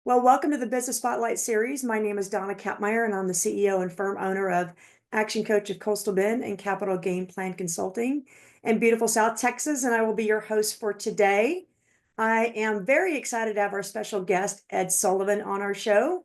Well, welcome to the Business Spotlight series. My name is Donna Kapmeyer, and I'm the CEO and firm owner of Action Coach of Coastal Bend and Capital Game Plan Consulting in beautiful South Texas. And I will be your host for today. I am very excited to have our special guest, Ed Sullivan, on our show.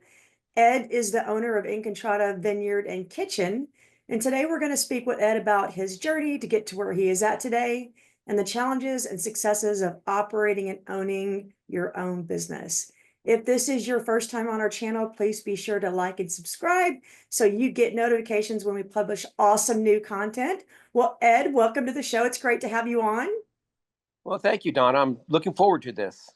Ed is the owner of In Contrada Vineyard and Kitchen. And today we're going to speak with Ed about his journey to get to where he is at today and the challenges and successes of operating and owning your own business. If this is your first time on our channel, please be sure to like and subscribe so you get notifications when we publish awesome new content. Well, Ed, welcome to the show. It's great to have you on. Well, thank you, Don. I'm looking forward to this.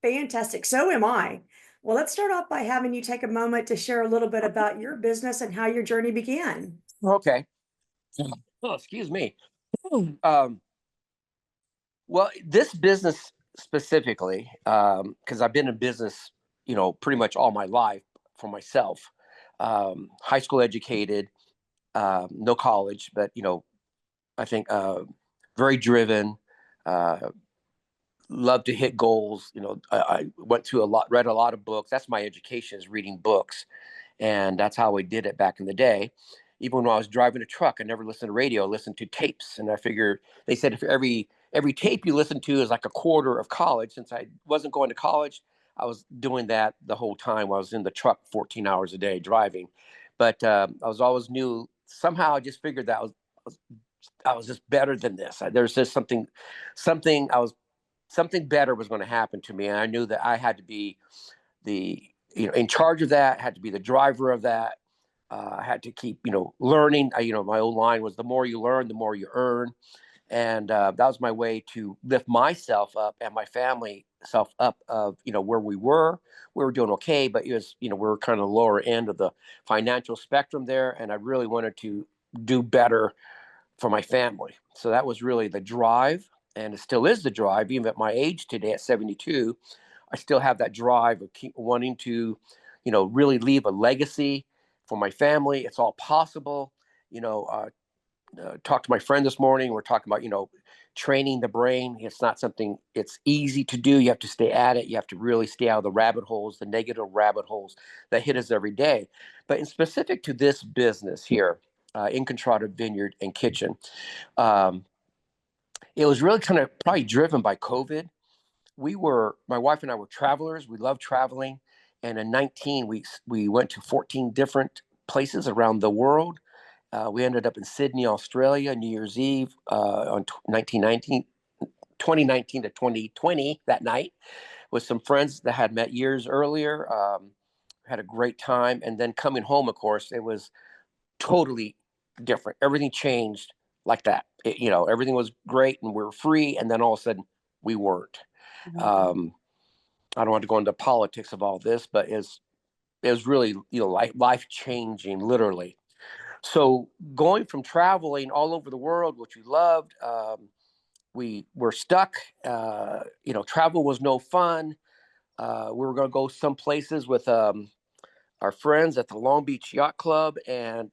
Fantastic. So am I. Well, let's start off by having you take a moment to share a little bit about your business and how your journey began. Okay. Oh, excuse me. Um, well, this business specifically, because I've been in business, pretty much all my life for myself. High school educated, no college, but I think very driven. Uh, Love to hit goals. I went to read a lot of books. That's my education, is reading books. And that's how we did it back in the day. Even when I was driving a truck, I never listened to radio, I listened to tapes. And I figured, they said, if every tape you listen to is like a quarter of college. Since I wasn't going to college, I was doing that the whole time. I was in the truck 14 hours a day driving. But I was always knew, somehow I just figured that I was just better than this. There's just something something better was going to happen to me. And I knew that I had to be the, in charge of that, had to be the driver of that. I had to keep, learning. My old line was, the more you learn, the more you earn. And that was my way to lift myself up and my family self up of, where we were doing okay, but it was, we were kind of the lower end of the financial spectrum there. And I really wanted to do better for my family. So that was really the drive. And it still is the drive, even at my age today at 72. I still have that drive of keep wanting to, really leave a legacy for my family. It's all possible. Talked to my friend this morning. We're talking about, training the brain. It's not something it's easy to do. You have to stay at it. You have to really stay out of the rabbit holes, the negative rabbit holes that hit us every day. But in specific to this business here, In Contrada Vineyard and Kitchen, it was really kind of probably driven by COVID. My wife and I were travelers. We loved traveling. And in 19 weeks, we went to 14 different places around the world. We ended up in Sydney, Australia, New Year's Eve on 2019 to 2020 that night with some friends that had met years earlier. Had a great time. And then coming home, of course, it was totally different. Everything changed like that. Everything was great and we were free. And then all of a sudden we weren't. I don't want to go into politics of all this, but it was really, life changing, literally. So going from traveling all over the world, which we loved, we were stuck. Travel was no fun. We were going to go some places with our friends at the Long Beach Yacht Club, and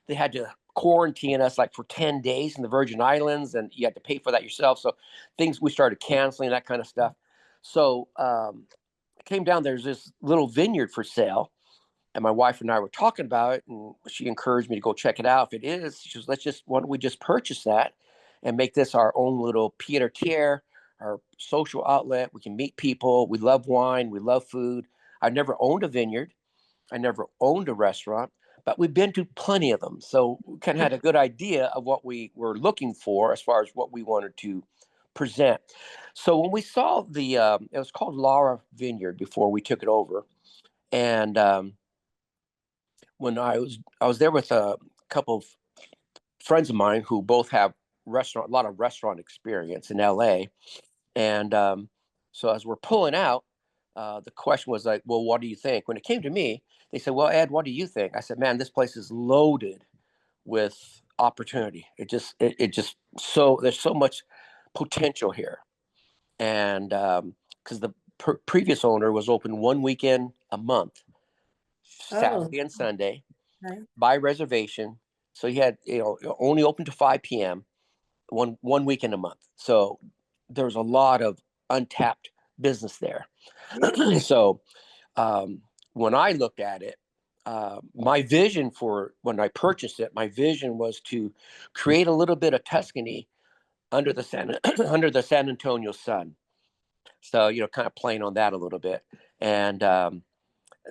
they had to quarantine us like for 10 days in the Virgin Islands, and you had to pay for that yourself. So things, we started canceling that kind of stuff. So it came down, there's this little vineyard for sale, and my wife and I were talking about it, and she encouraged me to go check it out. If it is, she was, why don't we just purchase that and make this our own little pied-à-terre, our social outlet. We can meet people. We love wine. We love food. I've never owned a vineyard. I never owned a restaurant, but we've been to plenty of them. So we kind of had a good idea of what we were looking for as far as what we wanted to present. So when we saw it was called Laura Vineyard before we took it over. And when I was there with a couple of friends of mine who both have a lot of restaurant experience in LA. And so as we're pulling out, the question was like, well, what do you think? When it came to me, they said, well, Ed, what do you think? I said, man, this place is loaded with opportunity. There's so much potential here. And because the previous owner was open one weekend a month, Saturday and Sunday, by reservation. So he had, only open to 5 p.m. one weekend a month. So there's a lot of untapped business there. Yeah. So when I looked at it, my vision for when I purchased it, my vision was to create a little bit of Tuscany under the under the San Antonio sun. So kind of playing on that a little bit, and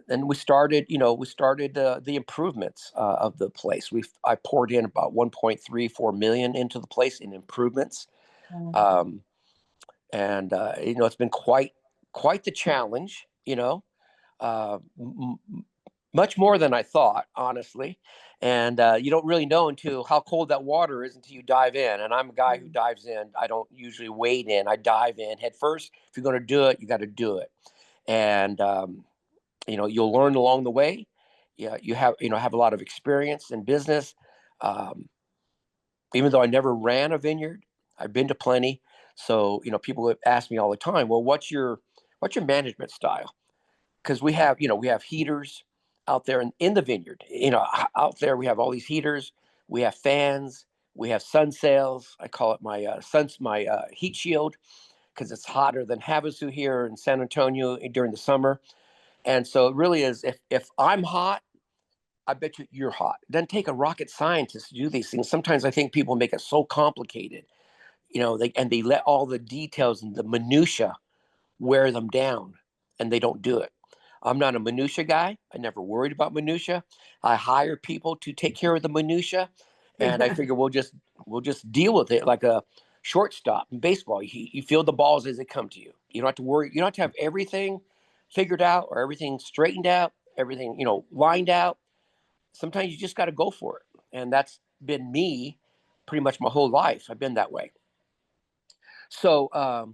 then we started the improvements of the place. I poured in about 1.34 million into the place in improvements, Wow. um, and it's been quite the challenge. Uh, m- Much more than I thought, honestly. And you don't really know until how cold that water is until you dive in. And I'm a guy who dives in. I don't usually wade in. I dive in head first. If you're going to do it, you got to do it. And you'll learn along the way. Yeah, you have a lot of experience in business. Um, Even though I never ran a vineyard, I've been to plenty. So people would ask me all the time, well, what's your management style? Because we have heaters out there in the vineyard. Out there we have all these heaters. We have fans. We have sun sails. I call it my heat shield because it's hotter than Havasu here in San Antonio during the summer. And so it really is. If I'm hot, I bet you're hot. It doesn't take a rocket scientist to do these things. Sometimes I think people make it so complicated. They let all the details and the minutia wear them down, and they don't do it. I'm not a minutia guy. I never worried about minutia. I hire people to take care of the minutia, and I figure we'll just deal with it like a shortstop in baseball. You feel the balls as they come to you. You don't have to worry. You don't have to have everything figured out or everything straightened out, everything lined out. Sometimes you just got to go for it, and that's been me pretty much my whole life. I've been that way. So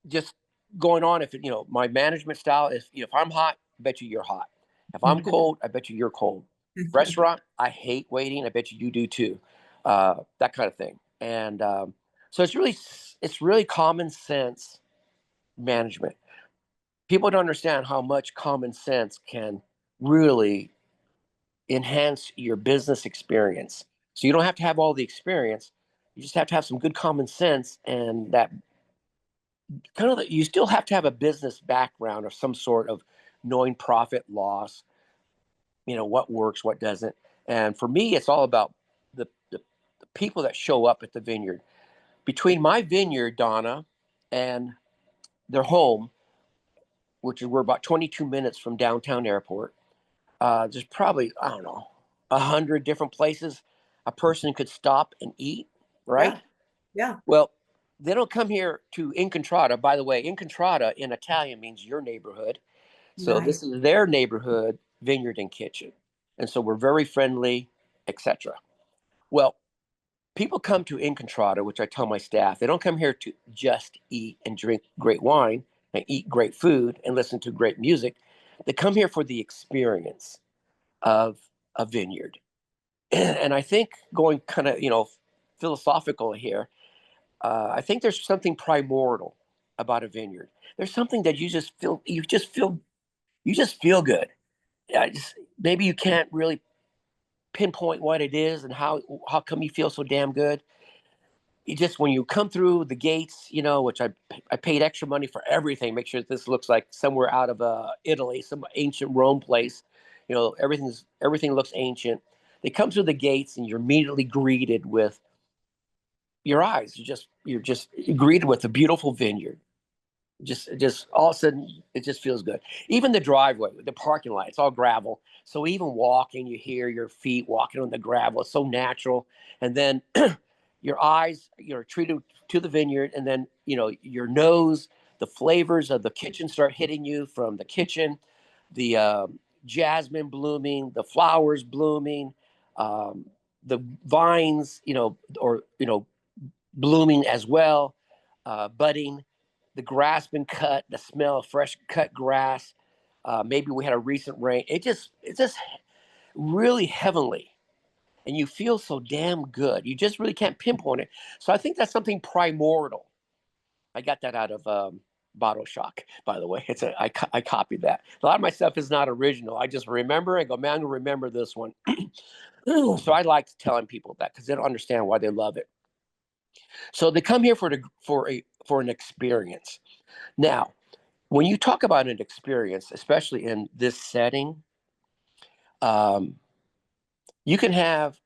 just going on, if my management style is, if I'm hot, I bet you're hot. If I'm cold, I bet you're cold. Restaurant, I hate waiting. I bet you do too. That kind of thing. And so it's really common sense management. People don't understand how much common sense can really enhance your business experience. So you don't have to have all the experience. You just have to have some good common sense, and that you still have to have a business background of some sort of knowing profit loss, what works, what doesn't. And for me, it's all about the people that show up at the vineyard. Between my vineyard, Donna, and their home, which is we're about 22 minutes from downtown airport, there's probably, I don't know, 100 different places a person could stop and eat, right? Yeah. Yeah. Well, they don't come here to In Contrada. By the way, In Contrada in Italian means your neighborhood. So Nice. this is their neighborhood vineyard and kitchen. And so we're very friendly, etc. Well, people come to In Contrada, which I tell my staff, they don't come here to just eat and drink great wine and eat great food and listen to great music. They come here for the experience of a vineyard. And I think going kind of, philosophical here, I think there's something primordial about a vineyard. There's something that you just feel good. Maybe you can't really pinpoint what it is and how come you feel so damn good. You just when you come through the gates, which I paid extra money for everything. Make sure that this looks like somewhere out of Italy, some ancient Rome place. Everything looks ancient. They come through the gates and you're immediately greeted with your eyes. You're just greeted with a beautiful vineyard. Just all of a sudden it just feels good. Even the driveway, the parking lot, it's all gravel. So even walking, you hear your feet walking on the gravel. It's so natural. And then your eyes, you're treated to the vineyard, and then your nose, the flavors of the kitchen start hitting you from the kitchen, the jasmine blooming, the flowers blooming, um, the vines, blooming as well, budding, the grass been cut, the smell of fresh cut grass. Maybe we had a recent rain. It's just really heavenly, and you feel so damn good. You just really can't pinpoint it. So I think that's something primordial. I got that out of Bottle Shock, by the way. I copied that. A lot of my stuff is not original. I just remember. I go, man, I'm gonna remember this one. So I like telling people that because they don't understand why they love it. So they come here for an experience. Now, when you talk about an experience, especially in this setting, um, you can have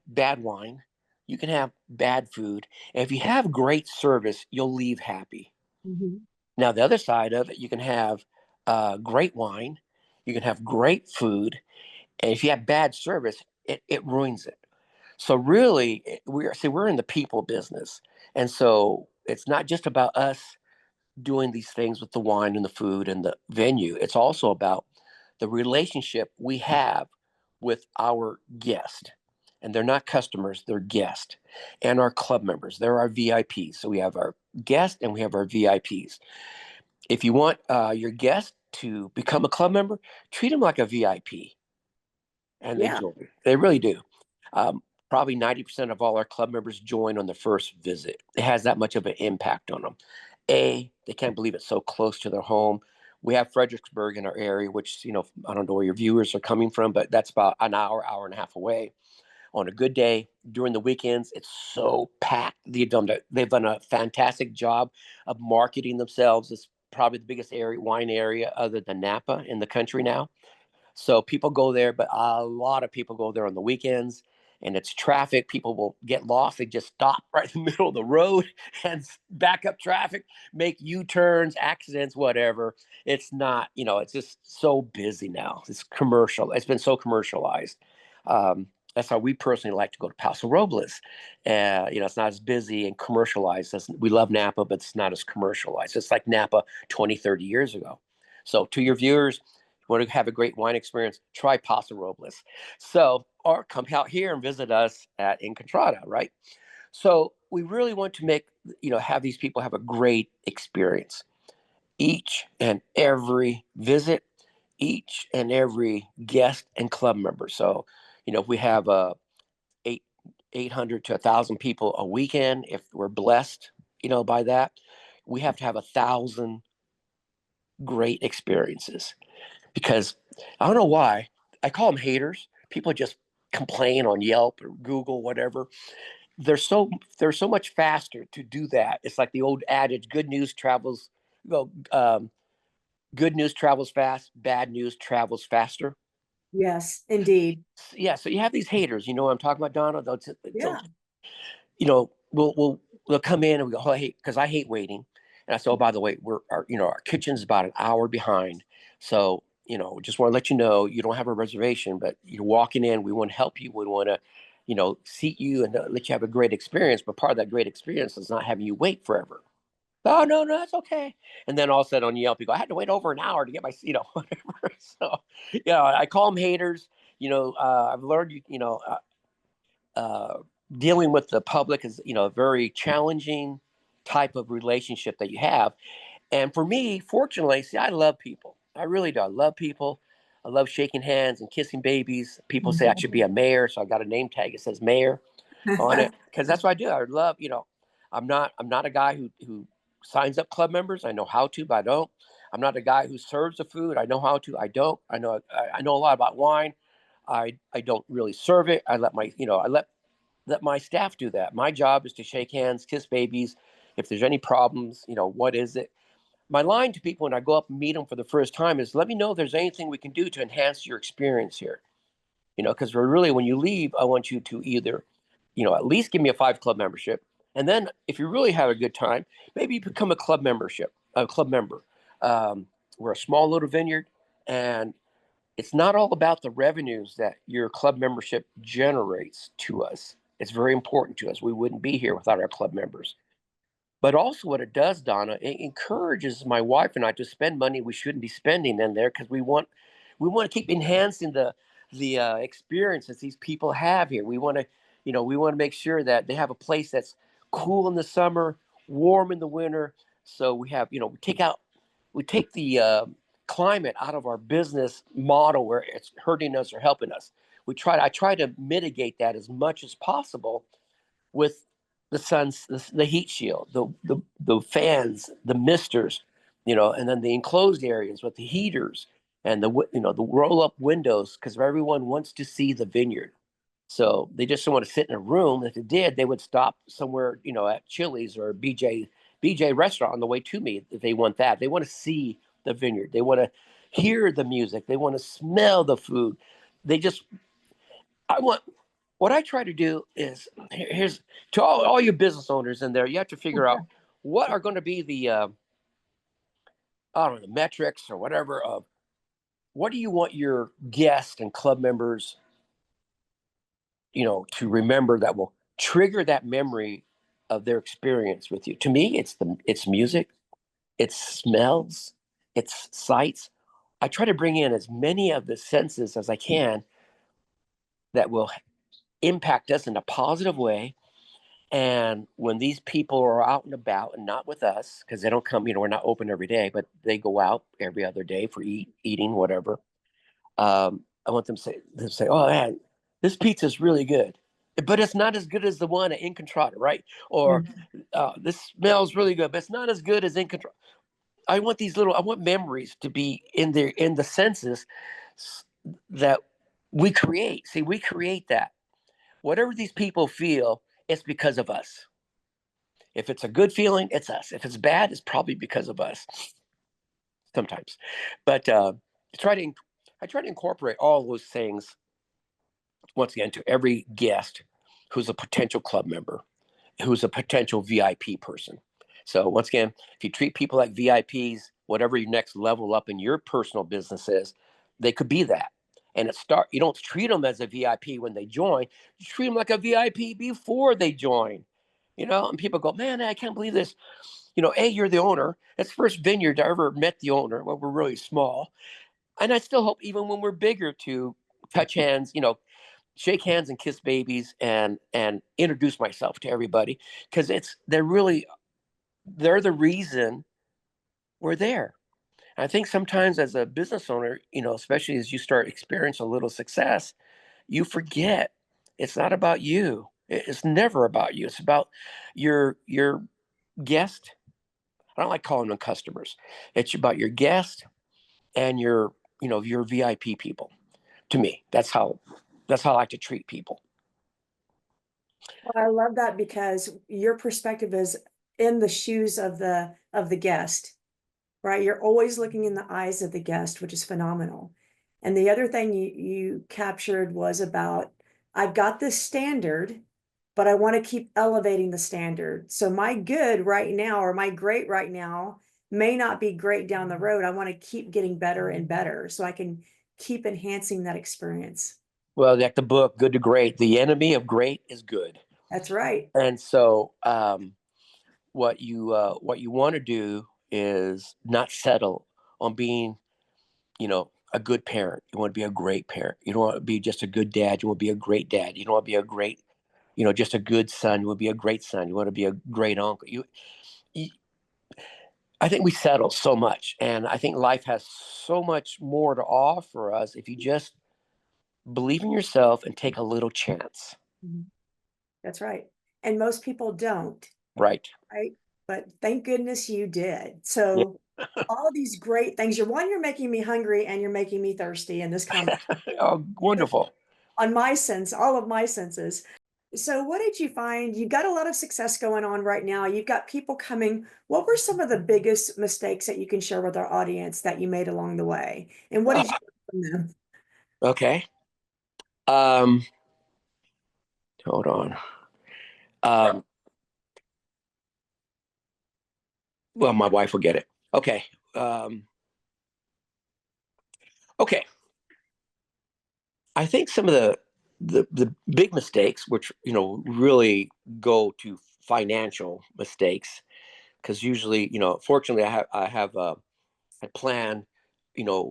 bad wine, you can have bad food, and if you have great service, you'll leave happy. Mhm. Now, the other side of it, you can have great wine, you can have great food, and if you have bad service, it ruins it. So really, we're in the people business, and so it's not just about us doing these things with the wine and the food and the venue. It's also about the relationship we have with our guest. And they're not customers, they're guests. And our club members, they're our VIPs. So we have our guests and we have our VIPs. If you want your guest to become a club member, treat them like a VIP, and they Yeah. join. They really do. Um, Probably 90% of all our club members join on the first visit. It has that much of an impact on them. They can't believe it's so close to their home. We have Fredericksburg in our area, which, I don't know where your viewers are coming from, but that's about an hour and a half away. On a good day, during the weekends, it's so packed. They've done a fantastic job of marketing themselves. It's probably the biggest wine area other than Napa in the country now. So people go there, but a lot of people go there on the weekends, and it's traffic. People will get lost. They just stop right in the middle of the road and back up traffic, make U-turns, accidents, whatever. It's not, it's just so busy now. It's commercial. It's been so commercialized. That's how we personally like to go to Paso Robles. It's not as busy and commercialized as we love Napa, but it's not as commercialized. It's like Napa 20, 30 years ago. So to your viewers, want to have a great wine experience, try Paso Robles. So, or come out here and visit us at In Contrada, right? So we really want to have these people have a great experience. Each and every visit, each and every guest and club member. So, if we have eight 800 to 1,000 people a weekend, if we're blessed, by that, we have to have 1,000 great experiences, because I don't know why I call them haters. People just complain on Yelp or Google, whatever. They're so much faster to do that. It's like the old adage: good news travels. Well, good news travels fast. Bad news travels faster. Yes, indeed. Yeah. So you have these haters. You know what I'm talking about, Donna? They'll Yeah. we'll come in and we go, oh, I hate, because I hate waiting. And I said, oh, by the way, our kitchen's about an hour behind. So, just want to let you know, you don't have a reservation, but you're walking in. We want to help you. We want to, seat you and let you have a great experience. But part of that great experience is not having you wait forever. Oh, no, no, that's okay. And then all of a sudden on Yelp, you go, I had to wait over an hour to get my, whatever. So, I call them haters. I've learned, uh, dealing with the public is, a very challenging type of relationship that you have. And for me, fortunately, see, I love people. I really do. I love people. I love shaking hands and kissing babies. People say I should be a mayor, so I got a name tag. It says mayor on it because that's what I do. I love, I'm not a guy who signs up club members. I know how to, but I don't. I'm not a guy who serves the food. I know how to. I don't. I know a lot about wine. I don't really serve it. I let my staff do that. My job is to shake hands, kiss babies. If there's any problems, what is it? My line to people when I go up and meet them for the first time is, let me know if there's anything we can do to enhance your experience here. Because really, when you leave, I want you to either, at least give me a 5 club membership. And then if you really have a good time, maybe you become a club member. We're a small little vineyard, and it's not all about the revenues that your club membership generates to us. It's very important to us. We wouldn't be here without our club members. But also, what it does, Donna, it encourages my wife and I to spend money we shouldn't be spending in there, because we want to keep enhancing the experiences these people have here. We want to make sure that they have a place that's cool in the summer, warm in the winter. So we take the climate out of our business model where it's hurting us or helping us. I try to mitigate that as much as possible with the heat shield, the fans, the misters, and then the enclosed areas with the heaters and the roll up windows, because everyone wants to see the vineyard. So they just don't want to sit in a room. If it did, they would stop somewhere, at Chili's or BJ BJ restaurant on the way to me. They want that. They want to see the vineyard. They want to hear the music. They want to smell the food. They just, I want, what I try to do is, here's to all you business owners in there, you have to figure out what are going to be the, I don't know, the metrics or whatever of what do you want your guests and club members, to remember that will trigger that memory of their experience with you. To me, it's music, it's smells, it's sights. I try to bring in as many of the senses as I can that will impact us in a positive way. And when these people are out and about and not with us, because they don't come, we're not open every day, but they go out every other day for eating, whatever. I want them to say, "Oh man, this pizza is really good, but it's not as good as the one at In Contrada, right?" Or "This smells really good, but it's not as good as In Contrada." I want memories to be in the senses that we create. See, we create that. Whatever these people feel, it's because of us. If it's a good feeling, it's us. If it's bad, it's probably because of us. Sometimes, but try to I try to incorporate all those things once again to every guest who's a potential club member, who's a potential VIP person. So once again, if you treat people like VIPs, whatever your next level up in your personal business is, they could be that. And you don't treat them as a VIP when they join, you treat them like a VIP before they join. And people go, "Man, I can't believe this." You're the owner. It's the first vineyard I ever met the owner. Well, we're really small. And I still hope even when we're bigger to touch hands, shake hands and kiss babies and introduce myself to everybody, because they're the reason we're there. I think sometimes as a business owner, especially as you start experiencing a little success, you forget it's not about you. It's never about you. It's about your guest. I don't like calling them customers. It's about your guest and your VIP people. To me, that's how I like to treat people. Well, I love that because your perspective is in the shoes of the guest, right? You're always looking in the eyes of the guest, which is phenomenal. And the other thing you captured was about, I've got this standard, but I want to keep elevating the standard. So my good right now or my great right now may not be great down the road. I want to keep getting better and better so I can keep enhancing that experience. Well, like the book Good to Great, the enemy of great is good. That's right. And so what you want to do is not settle on being, a good parent. You want to be a great parent. You don't want to be just a good dad. You want to be a great dad. You don't want to be a great, just a good son. You want to be a great son. You want to be a great uncle. You I think we settle so much, and I think life has so much more to offer us if you just believe in yourself and take a little chance. Mhm. That's right. And most people don't, Right. right? But thank goodness you did. Yeah. So all these great things, you're making me hungry and you're making me thirsty in this conversation Oh, wonderful. on my sense, all of my senses. So what did you find? You've got a lot of success going on right now. You've got people coming. What were some of the biggest mistakes that you can share with our audience that you made along the way? And what Uh, did you learn from them? okay. Um, hold on. Um, well, my wife will get it. Okay. Um, okay. I think some of the big mistakes, which really go to financial mistakes, because usually, fortunately, I have a plan,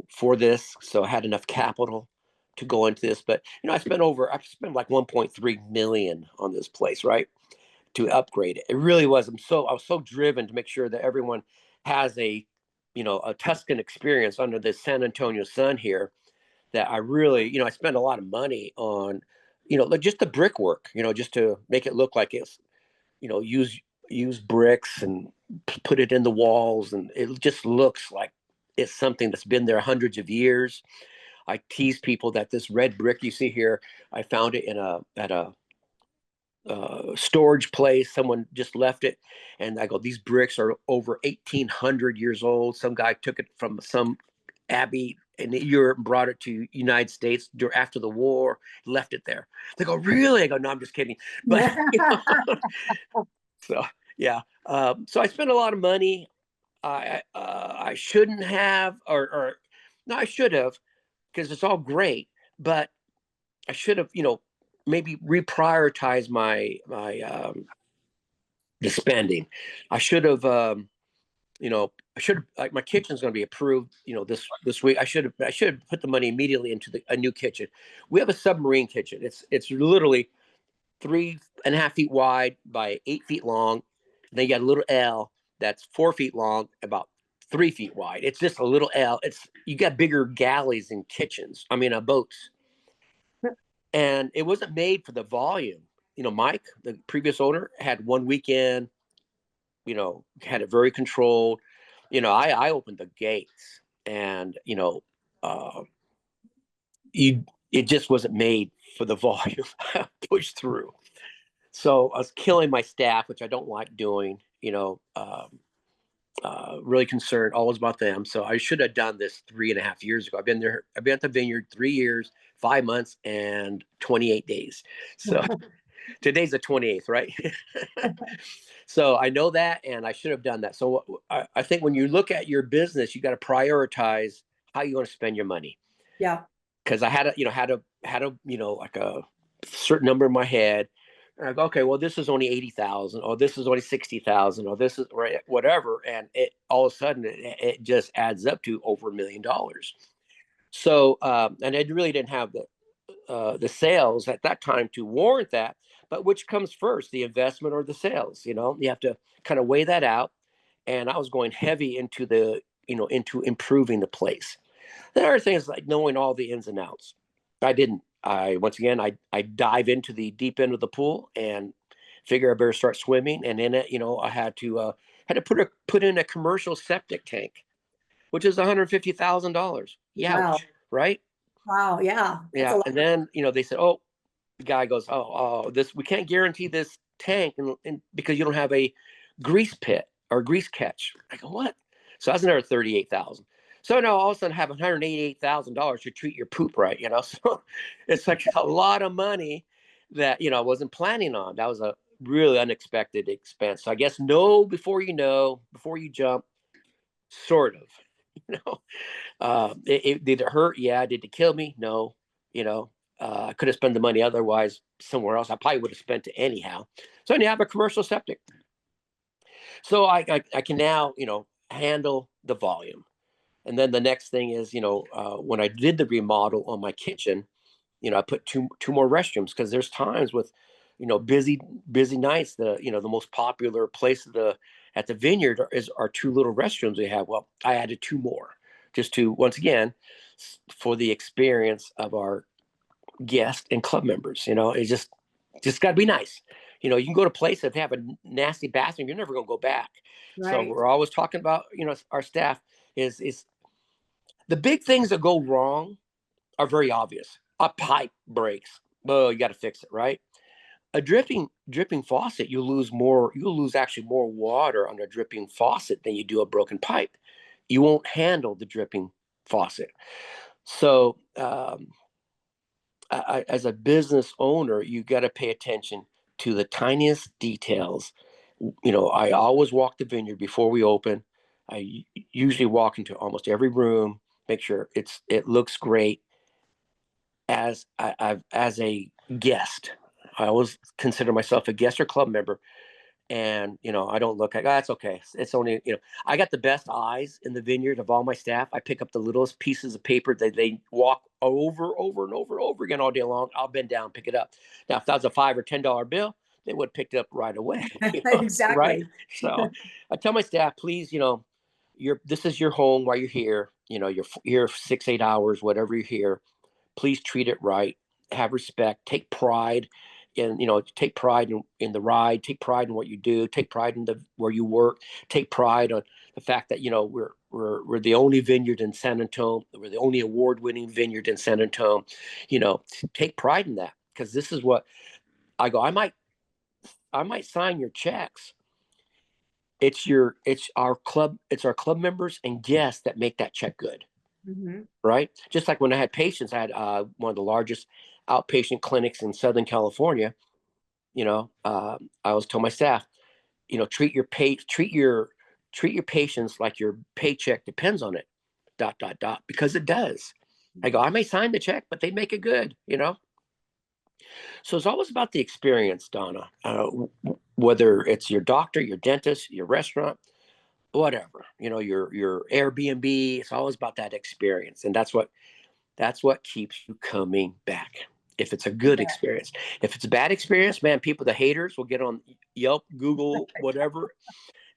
for this, so I had enough capital to go into this. But I've spent like 1.3 million on this place, right, to upgrade it. It really was. I was so driven to make sure that everyone has a Tuscan experience under the San Antonio sun here, that I really, I spent a lot of money on, like just the brickwork, just to make it look like it's, use bricks and put it in the walls, and it just looks like it's something that's been there hundreds of years. I tease people that this red brick you see here, I found it in a at storage place. Someone just left it. And I go, these bricks are over 1,800 years old. Some guy took it from some abbey in Europe and brought it to United States after the war, left it there. They go, really? I go, no, I'm just kidding. But, so, yeah. So I spent a lot of money. I shouldn't have, or no, I should have, because it's all great, but I should have, maybe reprioritize the spending. I should have, like my kitchen's going to be approved, this week. I should have put the money immediately into a new kitchen. We have a submarine kitchen. It's literally 3.5 feet wide by 8 feet long. And then you got a little L that's 4 feet long, about 3 feet wide. It's just a little L. You got bigger galleys in kitchens. I mean, boats. And it wasn't made for the volume. Mike, the previous owner, had one weekend, had it very controlled. I opened the gates, and, it just wasn't made for the volume pushed through. So I was killing my staff, which I don't like doing, really concerned always about them. So I should have done this 3.5 years ago. I've been at the vineyard 3 years, 5 months, and 28 days. So today's the 28th, right? So I know that, and I should have done that. So I think when you look at your business, you got to prioritize how you want to spend your money. Yeah. Because I had like a certain number in my head. And I go, okay, well, this is only 80,000, or this is only 60,000, or this is right, whatever. And it all of a sudden it just adds up to over $1 million. So, and I really didn't have the sales at that time to warrant that. But which comes first, the investment or the sales? You have to kind of weigh that out. And I was going heavy into into improving the place. The other thing is like knowing all the ins and outs. I didn't. Once again, I dive into the deep end of the pool and figure I better start swimming. And in it, I had to put in a commercial septic tank, which is $150,000. Wow. Ouch, right? Wow. Yeah. That's a Yeah. lot. And then they said, oh, the guy goes, oh, this, we can't guarantee this tank, and because you don't have a grease pit or grease catch. I go, what? So that's another 38,000. So now all of a sudden I have $188,000 to treat your poop right, So it's like a lot of money that I wasn't planning on. That was a really unexpected expense. So I guess know before you jump, sort of. Did it hurt? Yeah. Did it kill me? No. I could have spent the money otherwise somewhere else. I probably would have spent it anyhow. So now I have a commercial septic. So I can now, handle the volume. And then the next thing is, when I did the remodel on my kitchen, I put two more restrooms, because there's times with, busy nights. The most popular place at the vineyard are two little restrooms we have. Well, I added two more, just to, once again, for the experience of our guests and club members. It's just got to be nice. You can go to places, if they have a nasty bathroom, you're never going to go back. So Right. we're always talking about, our staff is the big things that go wrong are very obvious. A pipe breaks. Well, you got to fix it, right? A dripping faucet, you'll lose actually more water on a dripping faucet than you do a broken pipe. You won't handle the dripping faucet. So, as a business owner, you got to pay attention to the tiniest details. I always walk the vineyard before we open. I usually walk into almost every room, make sure it looks great. As a guest, I always consider myself a guest or club member. And I don't look like, oh, that's okay, it's only, I got the best eyes in the vineyard of all my staff. I pick up the littlest pieces of paper that they walk over and over again all day long. I'll bend down, pick it up. Now if that was a $5 or $10 bill, they would have picked it up right away. Right? Exactly. So I tell my staff, please, this is your home while you're here. You're here 6-8 hours, whatever you're here. Please treat it right. Have respect. Take pride take pride in the ride. Take pride in what you do. Take pride in where you work. Take pride on the fact that we're the only vineyard in San Antonio. We're the only award-winning vineyard in San Antonio. Take pride in that, because this is what I go. I might I might sign your checks. It's our club members and guests that make that check good, Mhm. right? Just like when I had patients, I had one of the largest outpatient clinics in Southern California. I always tell my staff, treat your patients like your paycheck depends on it, dot dot dot, because it does. I go, I may sign the check, but they make it good. So it's always about the experience, Donna. Whether it's your doctor, your dentist, your restaurant, whatever, your Airbnb. It's always about that experience, and that's what keeps you coming back. If it's a good Yeah. experience, if it's a bad experience, man, the haters will get on Yelp, Google, whatever,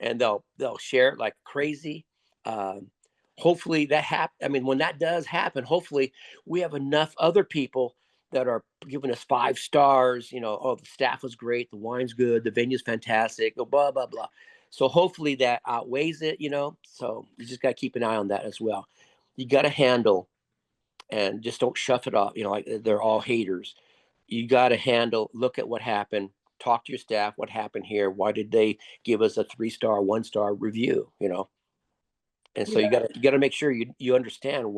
and they'll share it like crazy. Um, Hopefully that happen. I mean, when that does happen, hopefully we have enough other people that are giving us 5 stars. Oh, the staff was great, the wine's good, the venue's fantastic, blah blah blah. So hopefully that outweighs it. So you just got to keep an eye on that as well. You got to handle and just don't shove it off. Like they're all haters. You got to handle. Look at what happened. Talk to your staff. What happened here? Why did they give us a 3-star, 1-star review? And so Yeah. you got to make sure you understand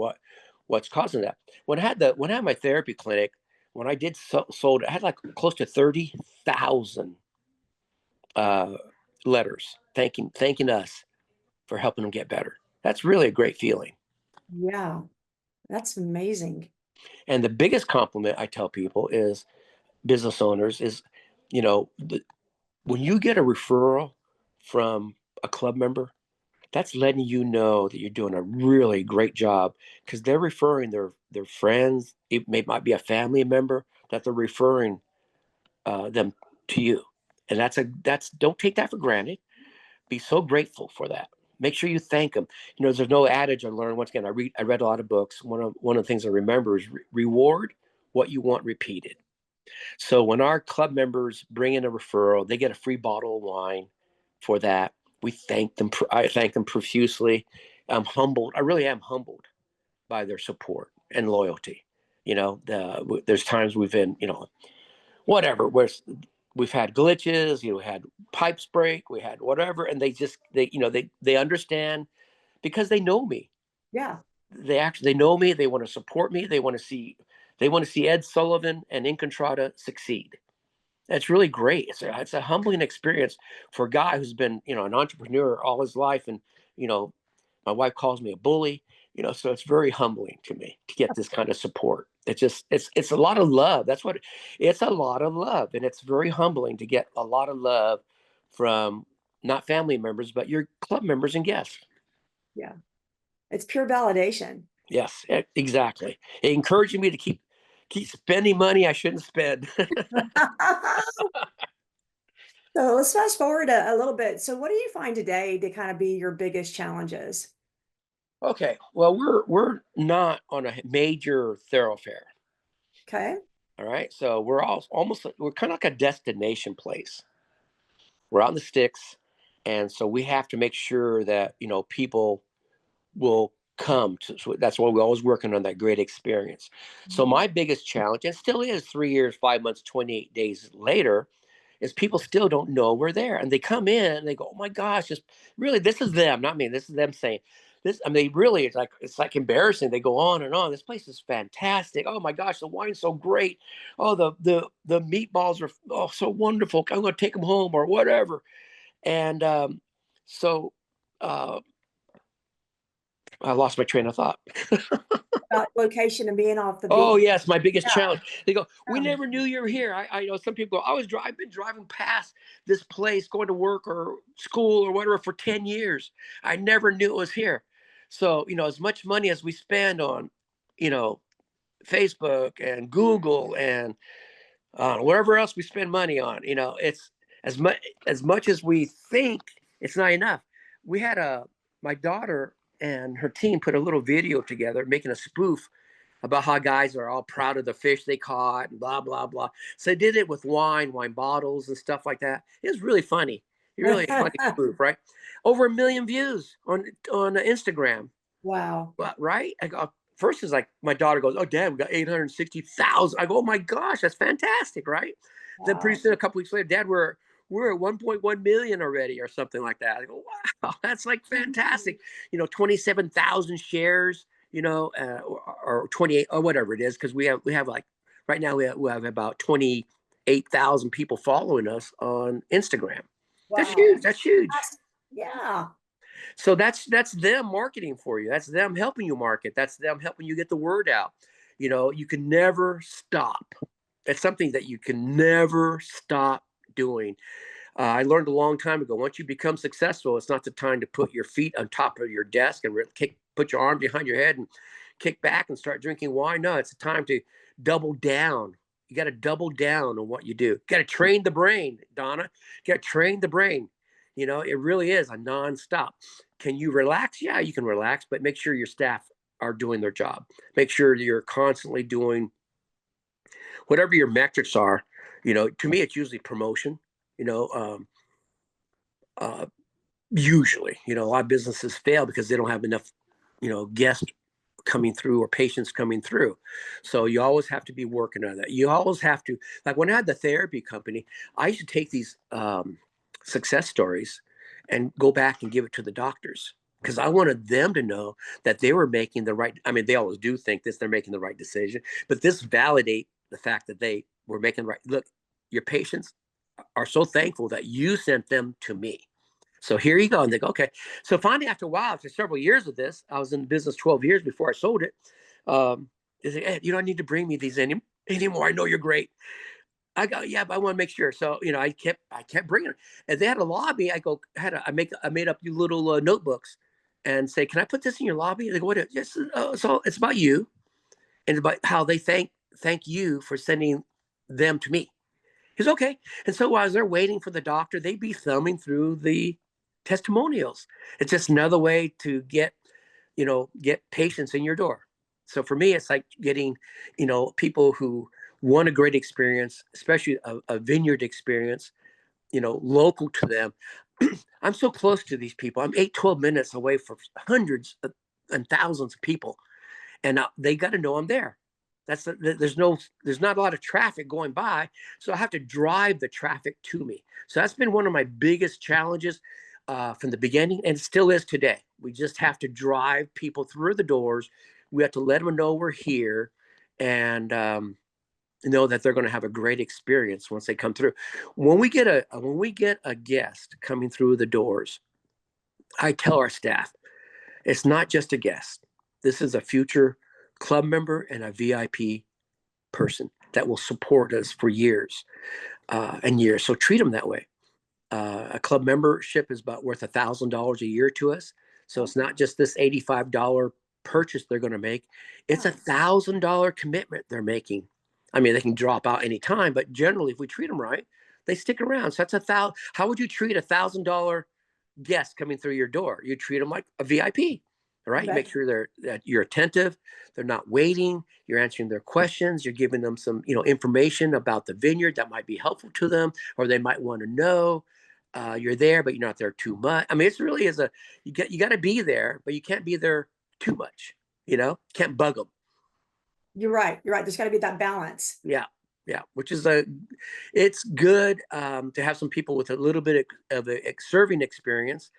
what's causing that. When I had my therapy clinic, when I did sold, I had like close to 30,000 uh, letters thanking us for helping them get better. That's really a great feeling. Yeah. That's amazing. And the biggest compliment I tell people is business owners is, you know, when you get a referral from a club member, that's letting you know that you're doing a really great job because they're referring their friends. Might be a family member that they're referring them to you, and that's don't take that for granted. Be so grateful for that. Make sure you thank them. There's no adage I learned. Once again, I read a lot of books. One of the things I remember is reward what you want repeated. So when our club members bring in a referral, they get a free bottle of wine for that. We thank them. I thank them profusely. I'm humbled. I really am humbled by their support and loyalty. There's times we've been, whatever, where we've had glitches, we had pipes break, we had whatever, and they understand because they know me. Yeah. They know me. They want to support me. They want to see Ed Sullivan and In Contrada succeed. That's really great. It's a humbling experience for a guy who's been, an entrepreneur all his life. And, you know, my wife calls me a bully, so it's very humbling to me to get this kind of support. It's a lot of love. It's a lot of love. And it's very humbling to get a lot of love from not family members, but your club members and guests. Yeah. It's pure validation. Yes, exactly. It encouraging me to keep spending money I shouldn't spend. So let's fast forward a little bit. So what do you find today to kind of be your biggest challenges? Okay, well, we're not on a major thoroughfare. Okay. All right, so we're kind of like a destination place. We're out in the sticks, and so we have to make sure that people will come to. So that's why we're always working on that great experience. So Mhm. my biggest challenge, and still is 3 years, 5 months, 28 days later, is people still don't know we're there, and they come in and they go, "Oh my gosh, just really, this is them, not me. This is them saying this." I mean, really, it's like embarrassing. They go on and on. This place is fantastic. Oh my gosh, the wine's so great. Oh, the meatballs are so wonderful. I'm going to take them home or whatever. And so uh, I lost my train of thought. About location and being off the Oh beat. yes, my biggest Yeah. challenge. They go, we Yeah. never knew you were here. I know some people go, I've been driving past this place, going to work or school or whatever for 10 years. I never knew it was here. So, as much money as we spend on, you know, Facebook and Google and wherever else we spend money on, it's as much as we think it's not enough. We had my daughter and her team put a little video together making a spoof about how guys are all proud of the fish they caught and blah blah blah. So they did it with wine bottles and stuff like that. It was really funny. Really funny spoof, right? Over 1 million views on Instagram. Wow. But right, I go first is like my daughter goes, "Oh, Dad, we got 860,000." I go, "Oh my gosh, that's fantastic!" Right? Then pretty Wow. soon, a couple weeks later, Dad, we're we're at 1.1 million already or something like that. I go, wow, that's like fantastic. 27,000 shares, or 28 or whatever it is. Cause we have like, right now we have about 28,000 people following us on Instagram. That's Wow. huge. That's huge. Yeah. So that's them marketing for you. That's them helping you market. That's them helping you get the word out. You can never stop. It's something that you can never stop doing. I learned a long time ago. Once you become successful, it's not the time to put your feet on top of your desk and put your arm behind your head and kick back and start drinking wine. No, it's a time to double down. You got to double down on what you do. You got to train the brain, Donna. You got to train the brain. It really is a nonstop. Can you relax? Yeah, you can relax, but make sure your staff are doing their job. Make sure you're constantly doing whatever your metrics are. To me, it's usually promotion. You know, uh, Usually, a lot of businesses fail because they don't have enough, guests coming through or patients coming through. So you always have to be working on that. You always have to, like when I had the therapy company, I used to take these success stories and go back and give it to the doctors because I wanted them to know that they were making the right. I mean, they always do think this, they're making the right decision, but this validate the fact that they were making the right. Look, your patients are so thankful that you sent them to me. So here you go. And they go, okay. So finally, after a while, after several years of this, I was in business 12 years before I sold it. They say, hey, you don't need to bring me these anymore. I know you're great. I go, yeah, but I want to make sure. So, I kept bringing it. And they had a lobby. I made up you little notebooks and say, can I put this in your lobby? They go, what? Yes. So it's about you and about how they thank you for sending them to me. He's okay. And so while they're waiting for the doctor, they'd be thumbing through the testimonials. It's just another way to get patients in your door. So for me, it's like getting, people who want a great experience, especially a vineyard experience, local to them. I'm so close to these people. I'm 12 minutes away from hundreds and thousands of people, and they got to know I'm there. There's not a lot of traffic going by, so I have to drive the traffic to me. So that's been one of my biggest challenges from the beginning, and it still is today. We just have to drive people through the doors. We have to let them know we're here, and know that they're going to have a great experience once they come through. When we get a guest coming through the doors, I tell our staff, it's not just a guest. This is a future club member and a VIP person that will support us for years and years. So treat them that way. A club membership is about worth $1,000 a year to us. So it's not just this $85 purchase they're going to make. It's $1,000 commitment they're making. I mean, they can drop out anytime, but generally, if we treat them right, they stick around. So that's $1,000. How would you treat $1,000 guest coming through your door? You treat them like a VIP. All right. You make sure that you're attentive. They're not waiting. You're answering their questions. You're giving them some, information about the vineyard that might be helpful to them, or they might want to know. You're there, but you're not there too much. I mean, it's really you got to be there, but you can't be there too much. Can't bug them. You're right. You're right. There's got to be that balance. Yeah. Yeah. It's good to have some people with a little bit of a serving experience.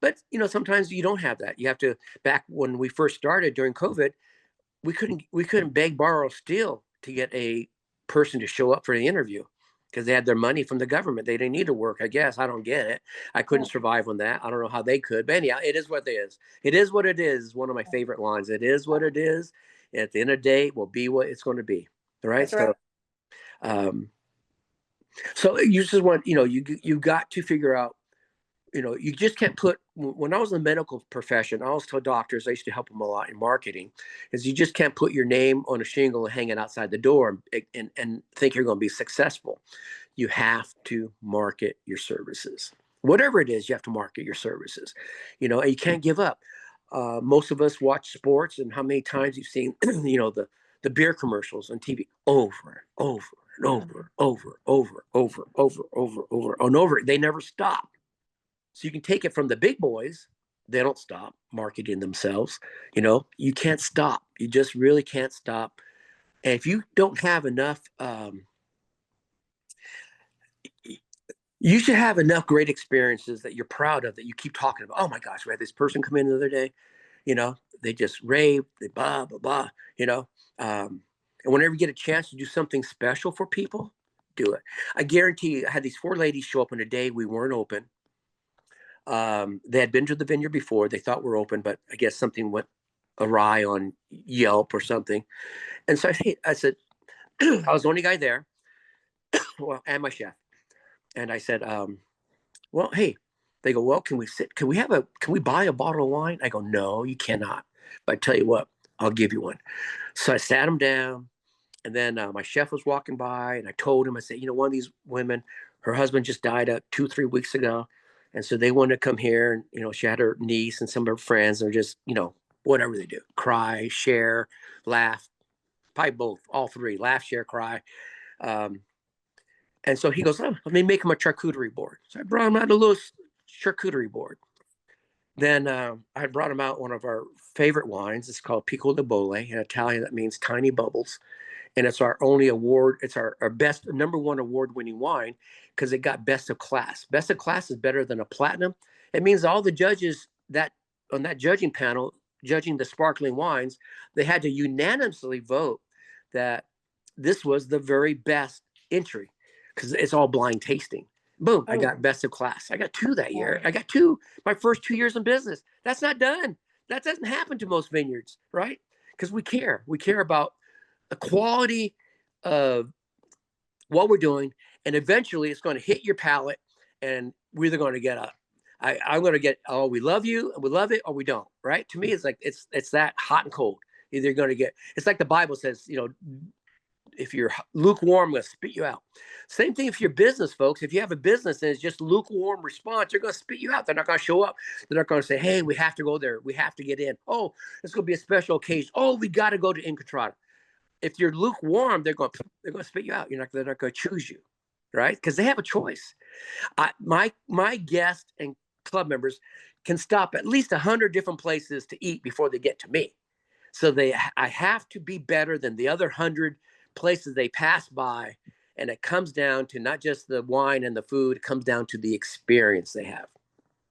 But sometimes you don't have that. You have to. Back when we first started during COVID, we couldn't beg, borrow, steal to get a person to show up for the interview because they had their money from the government. They didn't need to work. I guess I don't get it. I couldn't survive on that. I don't know how they could. But anyhow, it is what it is. It is what it is. One of my favorite lines. It is what it is. At the end of the day, it will be what it's going to be. All right. That's right. Um, so you just want you got to figure out you just can't put. When I was in the medical profession, I always tell doctors, I used to help them a lot in marketing, is you just can't put your name on a shingle and hang it outside the door and think you're going to be successful. You have to market your services. Whatever it is, you have to market your services, and you can't give up. Most of us watch sports, and how many times you've seen, the beer commercials on TV over and over and over and over. They never stop. So you can take it from the big boys. They don't stop marketing themselves. You can't stop. You just really can't stop. And if you don't have enough, You should have enough great experiences that you're proud of, that you keep talking about. Oh my gosh, we had this person come in the other day, you know, they just raved, they blah, blah, blah, you know. And whenever you get a chance to do something special for people, do it. I guarantee you, I had these 4 ladies show up on a day we weren't open. They had been to the vineyard before. They thought we're open, but I guess something went awry on Yelp or something. And so I said, I was the only guy there, well, and my chef. And I said, well, hey, they go, well, can we sit? Can we buy a bottle of wine? I go, no, you cannot. But I tell you what, I'll give you one. So I sat him down, and then my chef was walking by, and I told him, I said, one of these women, her husband just died 2-3 weeks ago. And so they wanted to come here, and, she had her niece and some of her friends, and just, whatever they do, cry, share, laugh, probably both, all three, laugh, share, cry. And so he goes, oh, let me make him a charcuterie board. So I brought him out a little charcuterie board. Then I brought him out one of our favorite wines. It's called Pico de Bole. In Italian, that means tiny bubbles. And it's our only award. It's our best, #1 award-winning wine because it got best of class. Best of class is better than a platinum. It means all the judges that on that judging panel, judging the sparkling wines, they had to unanimously vote that this was the very best entry because it's all blind tasting. Boom, I got best of class. I got 2 that year. I got 2 my first 2 years in business. That's not done. That doesn't happen to most vineyards, right? Because we care. We care about the quality of what we're doing, and eventually it's going to hit your palate, and we're either going to get I'm going to get, oh, we love you and we love it, or we don't, right? To me, it's like it's that hot and cold. Either you're going to get, it's like the Bible says, if you're lukewarm, I'm going to spit you out. Same thing if you're business, folks. If you have a business and it's just lukewarm response, they're going to spit you out. They're not going to show up. They're not going to say, hey, we have to go there. We have to get in. Oh, it's going to be a special occasion. Oh, we got to go to In Contrada. If you're lukewarm, they're going to spit you out. They're not going to choose you, right? Because they have a choice. My guests and club members can stop at least 100 different places to eat before they get to me. So I have to be better than the other 100 places they pass by. And it comes down to not just the wine and the food, it comes down to the experience they have.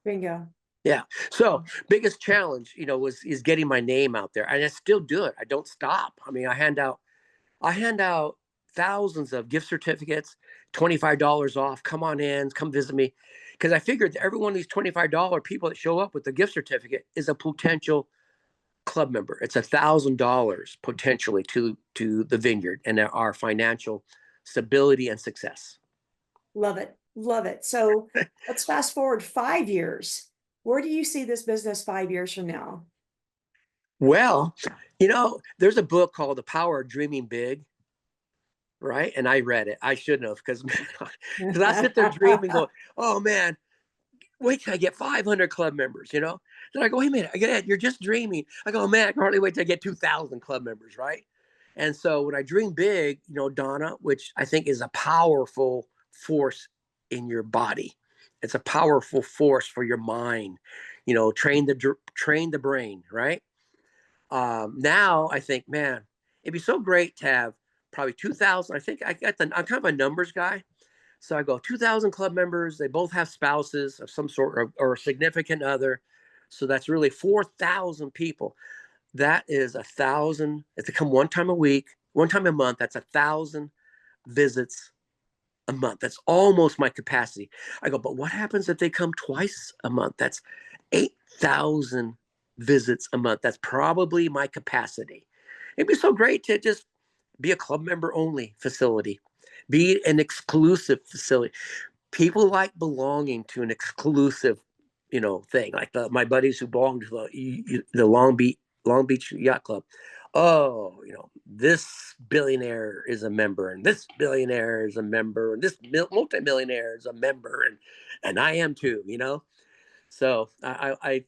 Bingo. Yeah. So biggest challenge, is getting my name out there. And I still do it. I don't stop. I mean, I hand out thousands of gift certificates, $25 off. Come on in, come visit me. Because I figured that every one of these $25 people that show up with the gift certificate is a potential club member. It's $1,000 potentially to the vineyard and our financial stability and success. Love it. Love it. So let's fast forward 5 years. Where do you see this business 5 years from now? Well, there's a book called The Power of Dreaming Big, right? And I read it. I shouldn't have, because I sit there dreaming, going, oh man, wait till I get 500 club members, Then I go, wait a minute, you're just dreaming. I go, man, I can hardly wait till I get 2,000 club members, right? And so when I dream big, Donna, which I think is a powerful force in your body. It's a powerful force for your mind, train the brain, right? Now I think, man, it'd be so great to have probably 2,000. I think I'm kind of a numbers guy. So I go 2,000 club members. They both have spouses of some sort or a significant other. So that's really 4,000 people. That is 1,000. If they come one time a month, that's 1,000 visits a month. That's almost my capacity. I go, but what happens if they come twice a month? That's 8,000 visits a month. That's probably my capacity. It'd be so great to just be a club member only facility, be an exclusive facility. People like belonging to an exclusive, thing. Like my buddies who belong to the Long Beach Yacht Club. Oh, this billionaire is a member, and this billionaire is a member, and this multimillionaire is a member, and I am too. So I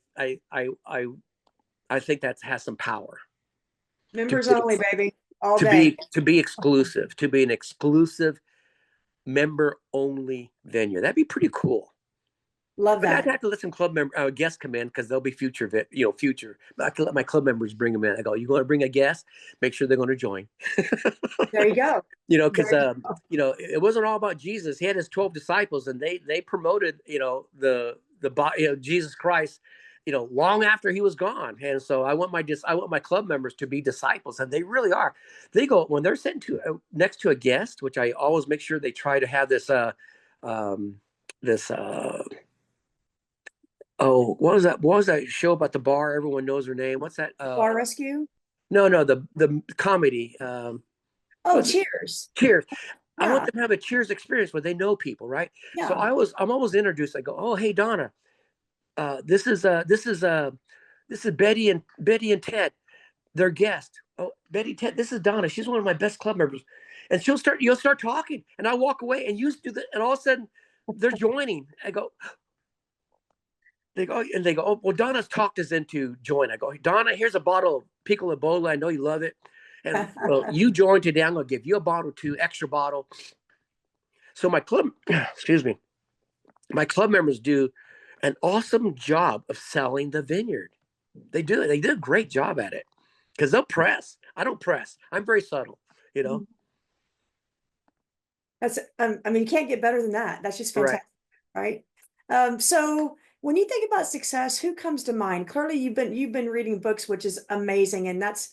think that has some power. Members only, baby, all day. To be exclusive, to be an exclusive member only vineyard. That'd be pretty cool. Love But I'd that. have to let some club member guests come in because they'll be future future. But I can let my club members bring them in. I go, you going to bring a guest? Make sure they're going to join. There you go. Because There you go. it wasn't all about Jesus. He had his 12 disciples, and they promoted the body of Jesus Christ, long after he was gone. And so I want my club members to be disciples, and they really are. They go when they're sitting next to a guest, which I always make sure they try to have um, this oh, what was that show about the bar? Everyone knows her name. What's that? Bar rescue. No, the comedy. Oh, What's it? cheers. Cheers. I want Yeah. them to have a Cheers experience where they know people, right? So Yeah. I'm always introduced. I go, oh, hey Donna, this is Betty and Ted, their guest. Oh, Betty, Ted, this is Donna. She's one of my best club members, and you'll start talking, and I walk away, and you do that, and all of a sudden they're joining. I go, they go, oh, well, Donna's talked us into join. I go, hey, Donna, here's a bottle of Piccolo Ebola. I know you love it. And well, you join today. I'm going to give you a bottle too, extra bottle. So my club, excuse me, my club members do an awesome job of selling the vineyard. They do it. They do a great job at it because they'll press. I don't press. I'm very subtle, you know? That's, I mean, you can't get better than that. That's just Right. fantastic, right? So when you think about success, who comes to mind? Clearly, you've been reading books, which is amazing, and that's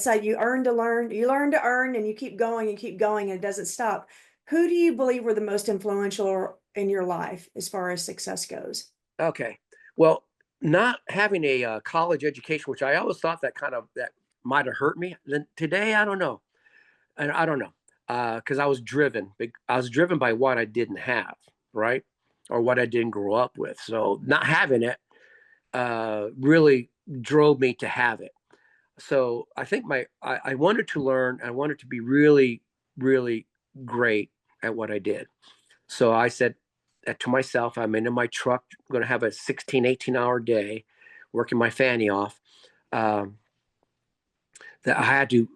how you earn to learn, you learn to earn, and you keep going and keep going, and it doesn't stop. Who do you believe were the most influential in your life as far as success goes? Okay. Well, not having a college education, which I always thought that might have hurt me. Then today, I don't know. And I don't know, because I was driven. I was driven by what I didn't have, right, or what I didn't grow up with. So not having it really drove me to have it. So I think I wanted to learn. I wanted to be really, really great at what I did. So I said to myself, I'm in my truck, going to have a 16, 18-hour day, working my fanny off. Um, that I had to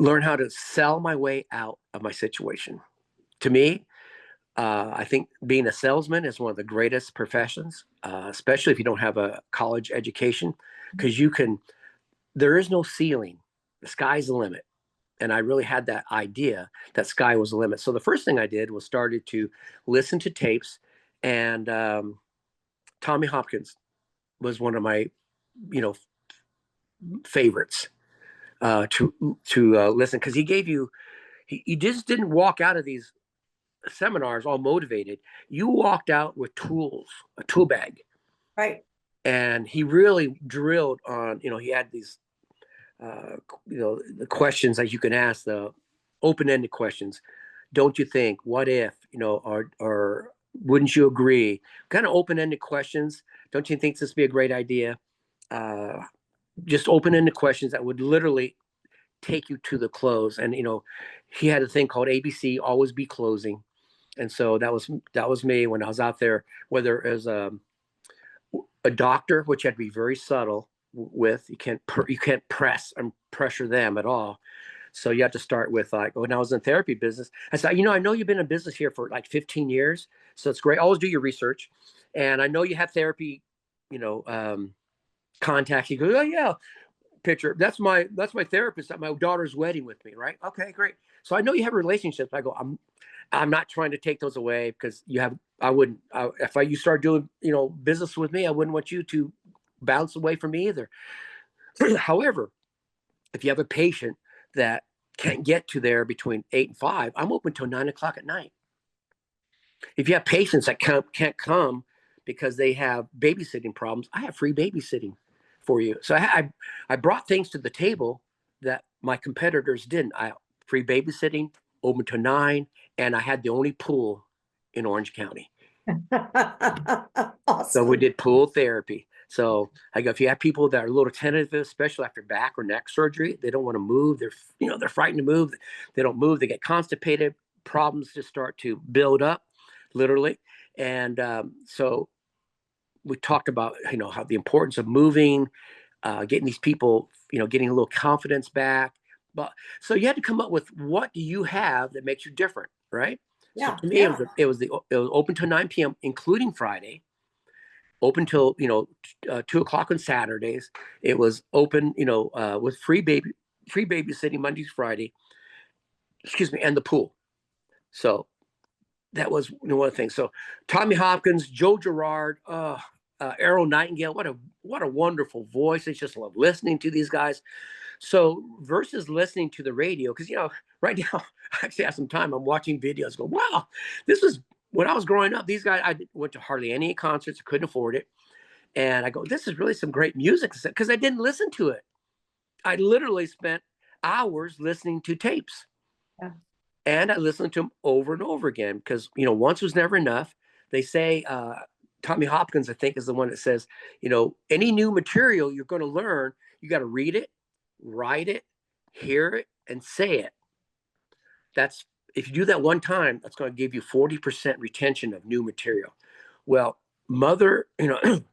learn how to sell my way out of my situation. To me, I think being a salesman is one of the greatest professions, especially if you don't have a college education, because there is no ceiling. The sky's the limit. And I really had that idea that sky was the limit. So the first thing I did was started to listen to tapes, and Tommy Hopkins was one of my, you know, favorites to listen, because he just didn't walk out of these seminars all motivated. You walked out with tools, a tool bag, Right. and he really drilled on. He had these, the questions that you can ask, the open-ended questions. Don't you think? What if? Or wouldn't you agree? Kind of open-ended questions. Don't you think this would be a great idea? Uh, just open-ended questions that would literally take you to the close. And he had a thing called ABC, always be closing. And so that was me when I was out there, whether it was a doctor, which had to be very subtle with. You can't press and pressure them at all. So you have to start with, like, when I was in therapy business, I said, I know you've been in business here for like 15 years, so it's great. Always do your research, and I know you have therapy, contacts. He goes, oh yeah, picture. That's my therapist at my daughter's wedding with me, right? Okay, great. So I know you have relationships. I go, I'm not trying to take those away, because if you start doing business with me, I wouldn't want you to bounce away from me either. However, if you have a patient that can't get to there between 8 and 5, I'm open till 9 o'clock at night. If you have patients that can't come because they have babysitting problems, I have free babysitting for you. So I brought things to the table that my competitors didn't. I free babysitting, open to 9, and I had the only pool in Orange County. So we Awesome. did pool therapy. So I go, if you have people that are a little tentative, especially after back or neck surgery, they don't want to move. They're frightened to move. They don't move. They get constipated. Problems just start to build up, literally. And so we talked about how the importance of moving, getting these people, getting a little confidence back. But so you had to come up with, what do you have that makes you different, right? So Yeah. to me, Yeah. it was open to 9 p.m., including Friday. open till 2 o'clock on Saturdays. It was open, with free babysitting Mondays, Friday, excuse me, and the pool. So that was one of the things. So Tommy Hopkins, Joe Girard, Errol Nightingale, what a wonderful voice. I just love listening to these guys. So versus listening to the radio, because right now I actually have some time. I'm watching videos. Go, wow, this was when I was growing up. These guys, I went to hardly any concerts. I couldn't afford it, and I go, this is really some great music because I didn't listen to it. I literally spent hours listening to tapes. Yeah. And I listened to them over and over again because, once was never enough. They say, Tommy Hopkins, I think, is the one that says, any new material you're going to learn, you got to read it, write it, hear it, and say it. If you do that one time, that's going to give you 40% retention of new material. Well,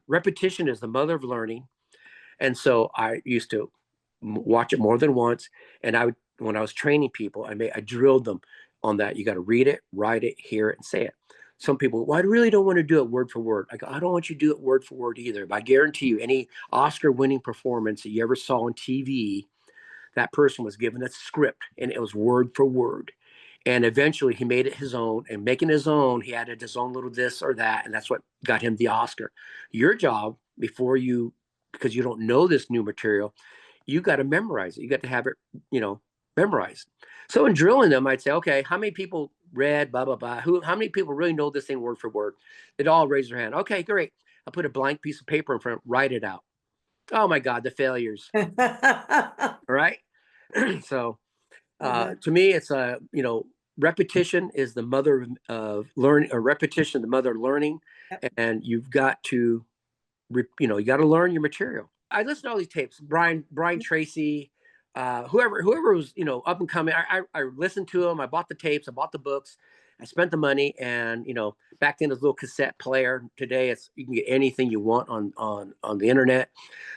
repetition is the mother of learning. And so I used to watch it more than once. And when I was training people, I drilled them on that. You got to read it, write it, hear it, and say it. Some people, well, I really don't want to do it word for word. I go, I don't want you to do it word for word either. But I guarantee you, any Oscar-winning performance that you ever saw on TV, that person was given a script and it was word for word. And eventually he made it his own, and making his own, he added his own little this or that. And that's what got him the Oscar. Your job because you don't know this new material, you got to memorize it. You got to have it, memorized. So in drilling them, I'd say, okay, how many people read, blah, blah, blah. How many people really know this thing word for word? They'd all raise their hand. Okay, great. I'll put a blank piece of paper in front, write it out. Oh my God, the failures. All right. So to me, it's repetition is the mother of learning, or repetition, the mother of learning. Yep. And you've got to, you got to learn your material. I listened to all these tapes, Brian Tracy, whoever was, up and coming. I listened to them. I bought the tapes. I bought the books. I spent the money, and back then it was a little cassette player. Today you can get anything you want on the internet.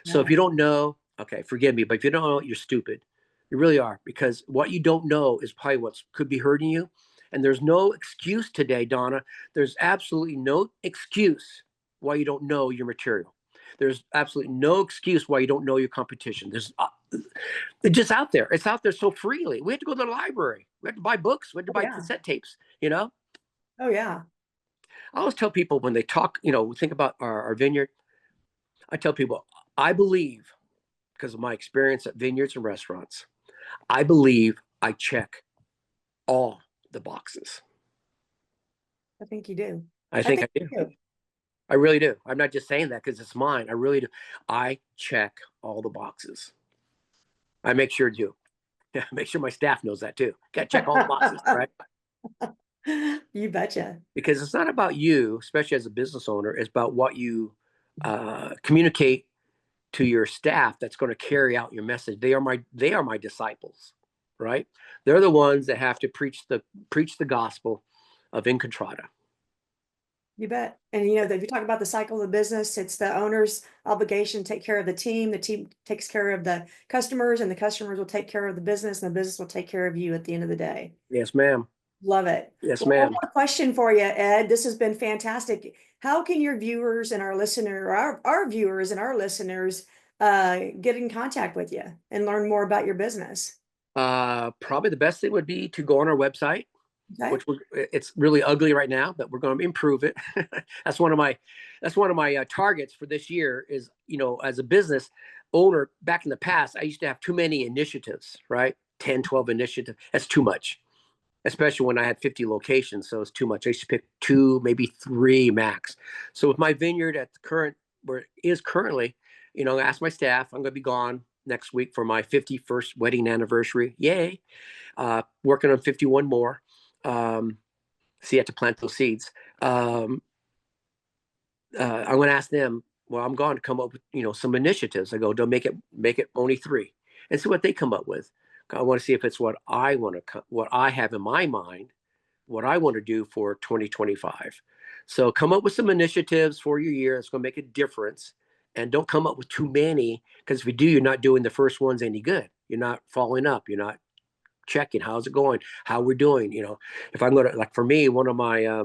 So if you don't know, okay, forgive me, but if you don't know, you're stupid. You really are, because what you don't know is probably what could be hurting you. And there's no excuse today, Donna. There's absolutely no excuse why you don't know your material. There's absolutely no excuse why you don't know your competition. It's just out there. It's out there so freely. We have to go to the library. We have to buy books. We have to buy cassette tapes, Oh, yeah. I always tell people when they talk, think about our vineyard, I tell people, I believe, because of my experience at vineyards and restaurants, I believe I check all the boxes. I think you do. I think I do. I really do. I'm not just saying that because it's mine. I really do. I check all the boxes. I make sure to. Yeah, make sure my staff knows that too. Got to check all the boxes, right? You betcha. Because it's not about you, especially as a business owner. It's about what you communicate to your staff that's going to carry out your message. They are my disciples, right? They're the ones that have to preach the gospel of In Contrada. You bet. And if you talk about the cycle of the business, it's the owner's obligation to take care of the team takes care of the customers, and the customers will take care of the business, and the business will take care of you at the end of the day. Yes, ma'am. Love it. Yes, Well, ma'am. one more question for you, Ed. This has been fantastic. How can your viewers and our viewers and our listeners get in contact with you and learn more about your business? Probably the best thing would be to go on our website. Okay. Which it's really ugly right now, but we're going to improve it. That's one of my targets for this year is, as a business owner back in the past, I used to have too many initiatives, right? 10, 12 initiatives. That's too much, especially when I had 50 locations. So it's too much. I used to pick 2, maybe 3 max. So with my vineyard at the where it is currently, I asked my staff, I'm going to be gone next week for my 51st wedding anniversary. Yay. Working on 51 more. So you have to plant those seeds. I'm going to ask them, well, I'm going to come up with, some initiatives. I go, don't make it only 3 and see what they come up with. I want to see if it's what I have in my mind, what I want to do for 2025. So come up with some initiatives for your year. It's going to make a difference. And don't come up with too many, because if you do, you're not doing the first ones any good. You're not following up. You're not checking how's it going, how we're doing. If I'm going to, like for me, one of my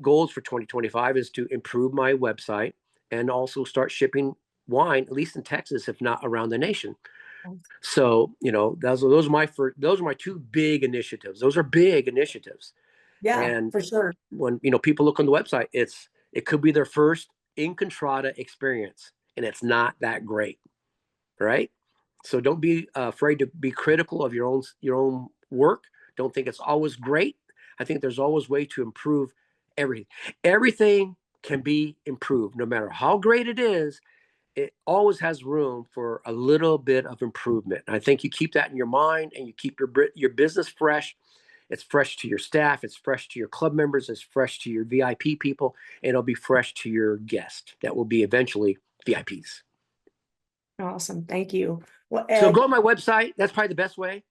goals for 2025 is to improve my website and also start shipping wine, at least in Texas, if not around the nation. So, those are my two big initiatives. Those are big initiatives. Yeah, And for sure. when, people look on the website, it could be their first In Contrada experience, and it's not that great, right? So don't be afraid to be critical of your own work. Don't think it's always great. I think there's always way to improve everything. Everything can be improved, no matter how great it is. It always has room for a little bit of improvement. And I think you keep that in your mind, and you keep your business fresh. It's fresh to your staff. It's fresh to your club members. It's fresh to your VIP people. And it'll be fresh to your guests that will be eventually VIPs. Awesome. Thank you. Well, So Ed, go on my website. That's probably the best way.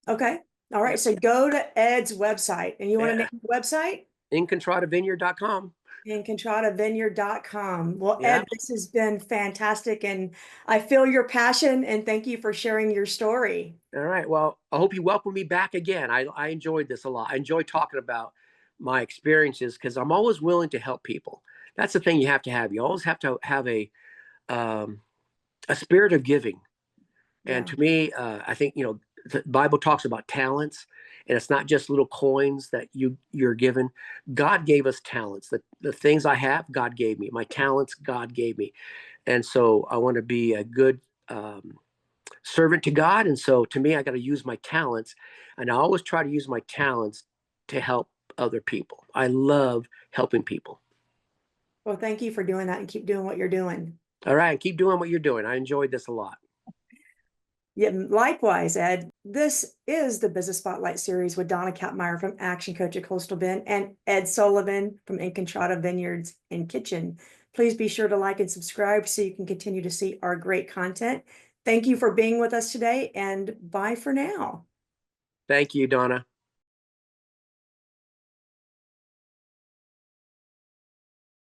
okay. All right. Yep. So go to Ed's website, and you want to Yeah. name the website? InContradaVineyard.com. InContradaVineyard.com. Well, Yeah. Ed, this has been fantastic, and I feel your passion, and thank you for sharing your story. All right. Well, I hope you welcome me back again. I enjoyed this a lot. I enjoy talking about my experiences because I'm always willing to help people. That's the thing you have to have. You always have to have um, a spirit of giving. And Yeah. to me, I think, the Bible talks about talents, and it's not just little coins that you're given. God gave us talents. The things I have, God gave me. My talents, God gave me. And so I want to be a good servant to God. And so to me, I got to use my talents. And I always try to use my talents to help other people. I love helping people. Well, thank you for doing that, and keep doing what you're doing. All right. Keep doing what you're doing. I enjoyed this a lot. Yeah, likewise, Ed. This is the Business Spotlight series with Donna Kapmeyer from Action Coach at Coastal Bend and Ed Sullivan from In Contrada Vineyards and Kitchen. Please be sure to like and subscribe so you can continue to see our great content. Thank you for being with us today, and bye for now. Thank you, Donna.